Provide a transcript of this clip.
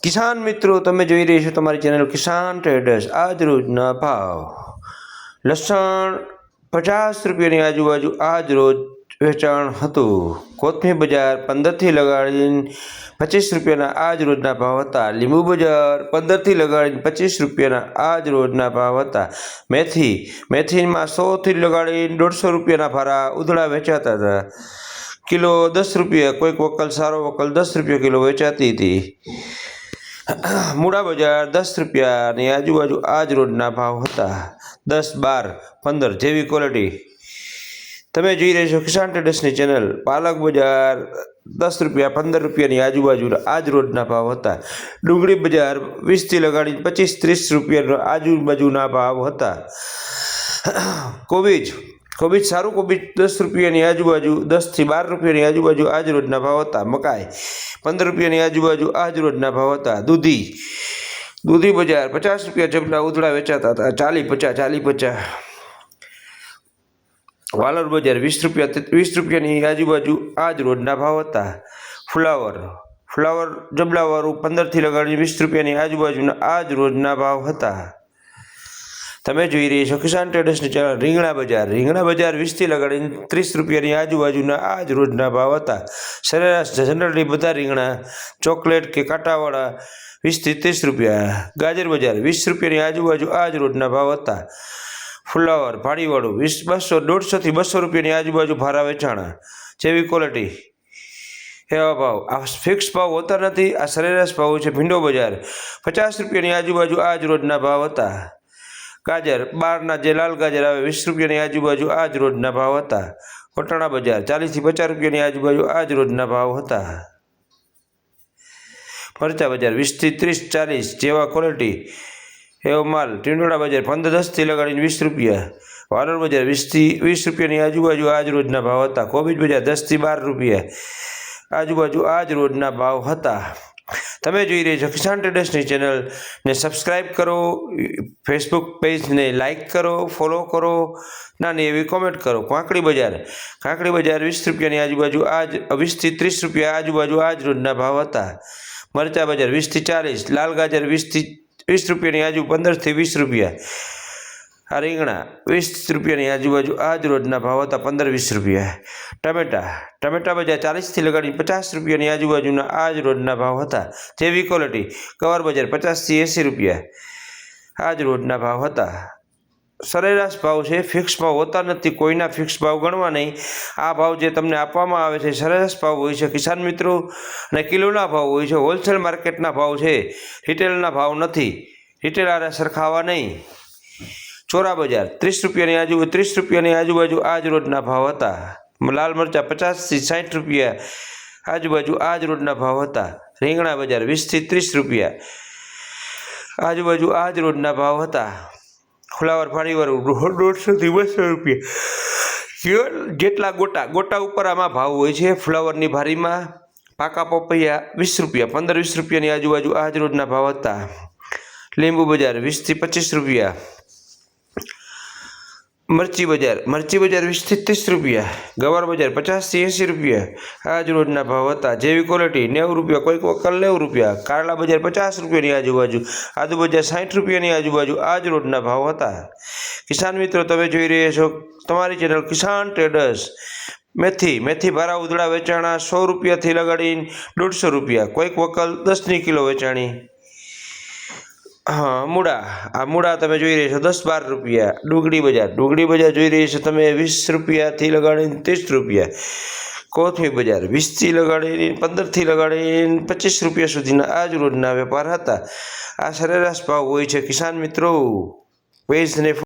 કિસાન મિત્રો, તમે જોઈ રહી છો તમારી ચેનલ કિસાન ટ્રેડર્સ। આજ રોજના ભાવ: લસણ 50 રૂપિયાની આજુબાજુ આજ રોજ વેચાણ હતું। કોથમીર બજાર 15 થી લગાડીને 25 રૂપિયાના આજ રોજના ભાવ હતા। લીંબુ બજાર 15 થી લગાડીને 25 રૂપિયાના આજ રોજના ભાવ હતા। મેથીમાં 100 થી લગાડીને 150 રૂપિયાના ભારા ઉધડા વેચાતા હતા। કિલો 10 રૂપિયા, કોઈક વકલ સારો વકલ 10 રૂપિયા કિલો વેચાતી હતી। મૂળા બજાર 10 રૂપિયાની આજુબાજુ આજ રોજના ભાવ હતા। 10, 12, 15 જેવી ક્વોલિટી। તમે જોઈ રહ્યા છો કિસાન ટ્રેડર્સની ચેનલ। પાલક બજાર 10 રૂપિયા, 15 રૂપિયાની આજુબાજુ આજ રોજના ભાવ હતા। ડુંગળી બજાર 20 થી લગાડીને 25-30 રૂપિયાના આજુબાજુના ભાવ હતા। કોબીજ સારું કોબીજ 10 રૂપિયાની આજુબાજુ, 10 થી 12 રૂપિયાની આજુબાજુ આજ રોજના ભાવ હતા। મકાઈ 15 રૂપિયાની આજુબાજુ આજ રોજના ભાવ હતા। દૂધી બજાર 50 રૂપિયા જબલા ઉધડા વેચાતા હતા। 40-50। વાલોર બજાર 20 રૂપિયાની આજુબાજુ આજ રોજના ભાવ હતા। ફ્લાવર જબલાવાળું 15 થી લગાડીને 20 રૂપિયાની આજુબાજુના આજ રોજના ભાવ હતા। તમે જોઈ રહી છો કિસાન ટ્રેડર્સની ચેનલ। રીંગણા બજાર 20 થી લગાડીને 30 રૂપિયાની આજુબાજુના આજ રોજના ભાવ હતા। સરેરાશ જનરલી બધા રીંગણા ચોકલેટ કે કાંટાવાળા 20 થી 30 રૂપિયા। ગાજર બજાર 20 રૂપિયાની આજુબાજુ આજ રોજના ભાવ હતા। ફુલાવર ભાડીવાળું 150 થી 200 રૂપિયાની આજુબાજુ ભારા વેચાણા। જેવી ક્વોલિટી એવા ભાવ। આ ફિક્સ ભાવ હોતા નથી, આ સરેરાશ ભાવ છે। ભીંડો બજાર 50 રૂપિયાની આજુબાજુ આજ રોજના ભાવ હતા। ગાજર બહારના જે લાલ ગાજર આવે 20 રૂપિયાની આજુબાજુ આજ રોજના ભાવ હતા। વટાણા બજાર 40 થી 50 રૂપિયાની આજુબાજુ આજ રોજના ભાવ હતા। મરચા બજાર 20 થી 30-40 જેવા ક્વોલિટી એવો માલ। ટીંડોળા બજાર 10 થી લગાડીને 20 રૂપિયા। વાલોર બજાર 20 થી 20 રૂપિયાની આજુબાજુ આજ રોજના ભાવ હતા। કોબીજ બજાર 10 થી 12 રૂપિયા આજુબાજુ આજ રોજના ભાવ હતા। તમે જોઈ રહ્યા છો કિસાન ટ્રેડર્સની ચેનલને સબસ્ક્રાઈબ કરો, ફેસબુક પેજને લાઇક કરો, ફોલો કરો, નાની એવી કોમેન્ટ કરો। કાંકડી બજાર 20 રૂપિયાની આજુબાજુ 20 થી 30 રૂપિયા આજુબાજુ આજ રોજના ભાવ હતા। મરચા બજાર 20 થી 40, લાલ ગાજર 20 થી 20 રૂપિયાની આજુ 15 થી 20 રૂપિયા। આ રીંગણા 20 રૂપિયાની આજુબાજુ આજ રોજના ભાવ હતા। 15-20 રૂપિયા। ટમેટા બજાર 40 થી લગાડીને 50 રૂપિયાની આજુબાજુના આજ રોજના ભાવ હતા। જેવી ક્વોલિટી ગવાર બજાર 50 થી 80 રૂપિયા આજ રોજના ભાવ હતા। સરેરાશ ભાવ છે, ફિક્સ ભાવ હોતા નથી, કોઈના ફિક્સ ભાવ ગણવા નહીં। આ ભાવ જે તમને આપવામાં આવે છે સરેરાશ ભાવ હોય છે કિસાન મિત્રો, અને કિલોના ભાવ હોય છે। હોલસેલ માર્કેટના ભાવ છે, રિટેલના ભાવ નથી। રિટેલ આરે સરખાવા નહીં। ચોરા બજાર 30 રૂપિયાની આજુબાજુ આજ રોજના ભાવ હતા। લાલ મરચા 50 થી 60 રૂપિયા આજુબાજુ આજ રોજના ભાવ હતા। રીંગણા બજાર 20 થી 30 રૂપિયા આજુબાજુ આજ રોજના ભાવ હતા। ફ્લાવર ભાડીવાળું 150 થી 200 રૂપિયા જેટલા ગોટા ઉપર આમાં ભાવ હોય છે। ફ્લાવરની ભારીમાં પાકા પપૈયા 20 રૂપિયા, 15-20 રૂપિયાની આજુબાજુ આજ રોજના ભાવ હતા। લીંબુ બજાર 20 થી 25 રૂપિયા। મરચી બજાર 20 થી 30 રૂપિયા। ગવાર બજાર 50 થી 80 રૂપિયા આજ રોજના ભાવ હતા। જેવી ક્વોલિટી 90 રૂપિયા, કોઈક વકલ 90 રૂપિયા। કારેલા બજાર 50 રૂપિયાની આજુબાજુ, આદુ બજાર 60 રૂપિયાની આજુબાજુ આજ રોજના ભાવ હતા। કિસાન મિત્રો, તમે જોઈ રહ્યા છો તમારી ચેનલ કિસાન ટ્રેડર્સ। મેથી ભારા ઉધડા વેચાણા 100 રૂપિયાથી લગાડીને 150 રૂપિયા, કોઈક વકલ 10ની કિલો વેચાણી। મૂળા તમે જોઈ રહ્યા છો 10-12 રૂપિયા। ડુંગળી બજાર જોઈ રહ્યા છો તમે 20 રૂપિયાથી લગાડીને 30 રૂપિયા। કોથમીર બજાર 20 થી લગાડીને 15 થી લગાડીને 25 રૂપિયા સુધીના આજ રોજના વેપાર હતા। આ સરેરાશ ભાવ હોય છે કિસાન મિત્રો। પેજને